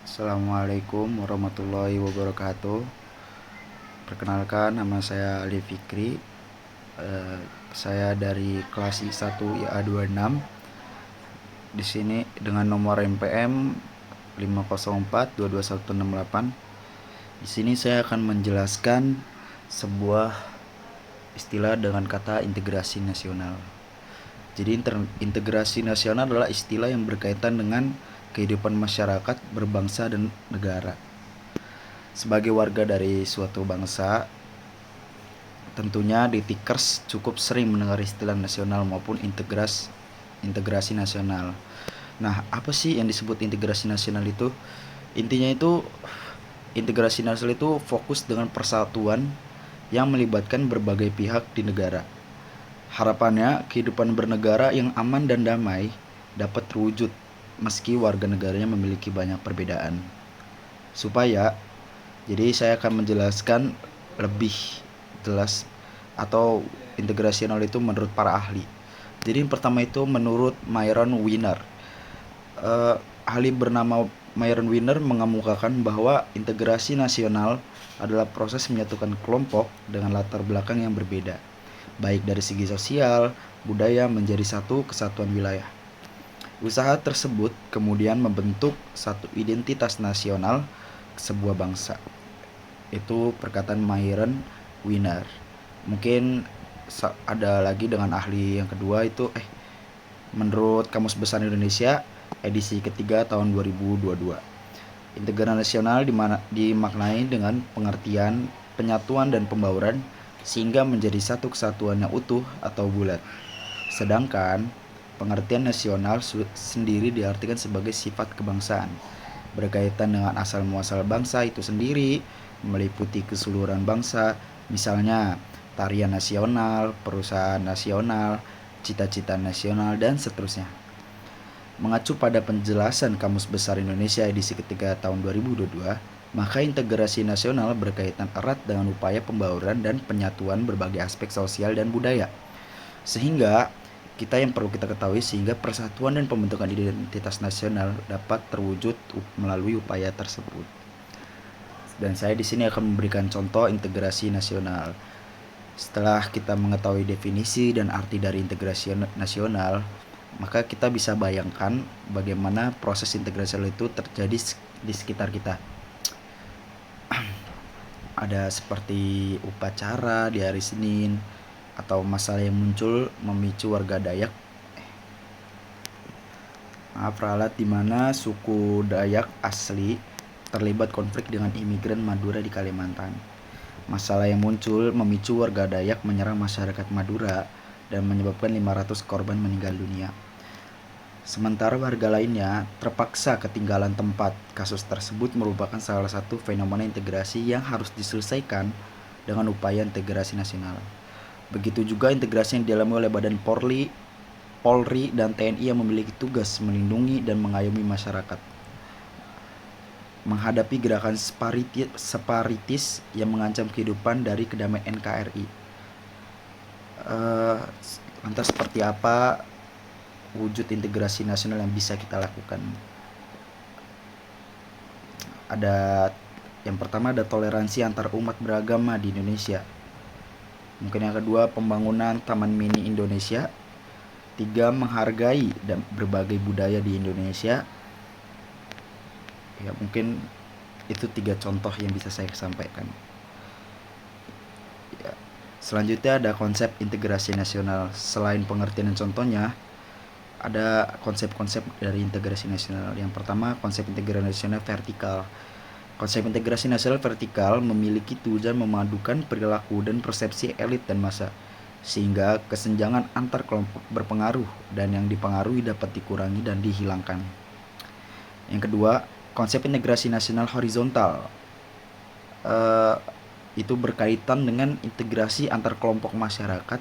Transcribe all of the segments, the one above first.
Assalamualaikum warahmatullahi wabarakatuh. Perkenalkan, nama saya Ali Fikri. Saya dari kelas I1 IA26. Di sini dengan nomor MPM 504-22168. Di sini saya akan menjelaskan sebuah istilah dengan kata integrasi nasional. Jadi integrasi nasional adalah istilah yang berkaitan dengan kehidupan masyarakat berbangsa dan negara. Sebagai warga dari suatu bangsa, tentunya di Tikers cukup sering mendengar istilah nasional maupun integrasi nasional. Nah, apa sih yang disebut integrasi nasional itu? Intinya itu, integrasi nasional itu fokus dengan persatuan yang melibatkan berbagai pihak di negara. Harapannya, kehidupan bernegara yang aman dan damai dapat terwujud meski warga negaranya memiliki banyak perbedaan. Jadi saya akan menjelaskan lebih jelas atau integrasional itu menurut para ahli. Jadi yang pertama itu menurut Myron Wiener. Ahli bernama Myron Wiener mengemukakan bahwa integrasi nasional adalah proses menyatukan kelompok dengan latar belakang yang berbeda, baik dari segi sosial, budaya menjadi satu kesatuan wilayah. Usaha tersebut kemudian membentuk satu identitas nasional sebuah bangsa. Itu perkataan Myron Wiener. Mungkin ada lagi dengan ahli yang kedua itu menurut Kamus Besar Indonesia edisi ketiga tahun 2022. Integrasi nasional dimaknai dengan pengertian penyatuan dan pembauran sehingga menjadi satu kesatuan yang utuh atau bulat. Sedangkan pengertian nasional sendiri diartikan sebagai sifat kebangsaan, berkaitan dengan asal muasal bangsa itu sendiri, meliputi keseluruhan bangsa, misalnya tarian nasional, perusahaan nasional, cita-cita nasional, dan seterusnya. Mengacu pada penjelasan Kamus Besar Indonesia edisi ketiga tahun 2022, maka integrasi nasional berkaitan erat dengan upaya pembauran dan penyatuan berbagai aspek sosial dan budaya. Sehingga yang perlu kita ketahui sehingga persatuan dan pembentukan identitas nasional dapat terwujud melalui upaya tersebut. Dan saya di sini akan memberikan contoh integrasi nasional. Setelah kita mengetahui definisi dan arti dari integrasi nasional, maka kita bisa bayangkan bagaimana proses integrasi itu terjadi di sekitar kita. Ada seperti upacara di hari Senin, atau masalah yang muncul memicu warga Dayak peralat di mana suku Dayak asli terlibat konflik dengan imigran Madura di Kalimantan. Masalah yang muncul memicu warga Dayak menyerang masyarakat Madura dan menyebabkan 500 korban meninggal dunia. Sementara warga lainnya terpaksa ketinggalan tempat. Kasus tersebut merupakan salah satu fenomena integrasi yang harus diselesaikan dengan upaya integrasi nasional. Begitu juga integrasi yang dialami oleh Badan Polri dan TNI yang memiliki tugas melindungi dan mengayomi masyarakat menghadapi gerakan separatis yang mengancam kehidupan dari kedamaian NKRI. Lantas seperti apa wujud integrasi nasional yang bisa kita lakukan? Yang pertama ada toleransi antar umat beragama di Indonesia. Mungkin yang kedua pembangunan Taman Mini Indonesia. 3, menghargai dan berbagai budaya di Indonesia. Ya, mungkin itu 3 contoh yang bisa saya sampaikan. Ya. Selanjutnya ada konsep integrasi nasional. Selain pengertian dan contohnya, ada konsep-konsep dari integrasi nasional. Yang pertama, konsep integrasi nasional vertikal. Konsep integrasi nasional vertikal memiliki tujuan memadukan perilaku dan persepsi elit dan massa, sehingga kesenjangan antar kelompok berpengaruh dan yang dipengaruhi dapat dikurangi dan dihilangkan. Yang kedua, konsep integrasi nasional horizontal. Itu berkaitan dengan integrasi antar kelompok masyarakat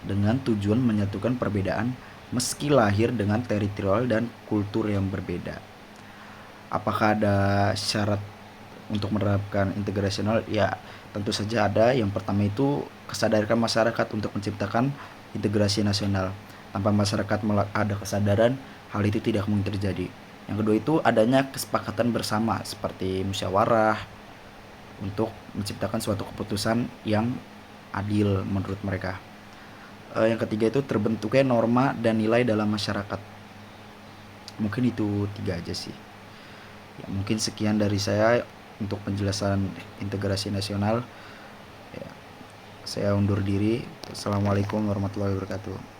dengan tujuan menyatukan perbedaan meski lahir dengan teritorial dan kultur yang berbeda. Apakah ada syarat untuk menerapkan integrasi nasional? Ya, tentu saja ada. Yang pertama itu kesadaran masyarakat untuk menciptakan integrasi nasional. Tanpa masyarakat ada kesadaran, hal itu tidak mungkin terjadi. Yang kedua itu adanya kesepakatan bersama seperti musyawarah untuk menciptakan suatu keputusan yang adil menurut mereka. Yang ketiga itu terbentuknya norma dan nilai dalam masyarakat. Mungkin itu 3 aja sih. Ya, mungkin sekian dari saya untuk penjelasan integrasi nasional. Ya, saya undur diri. Assalamualaikum warahmatullahi wabarakatuh.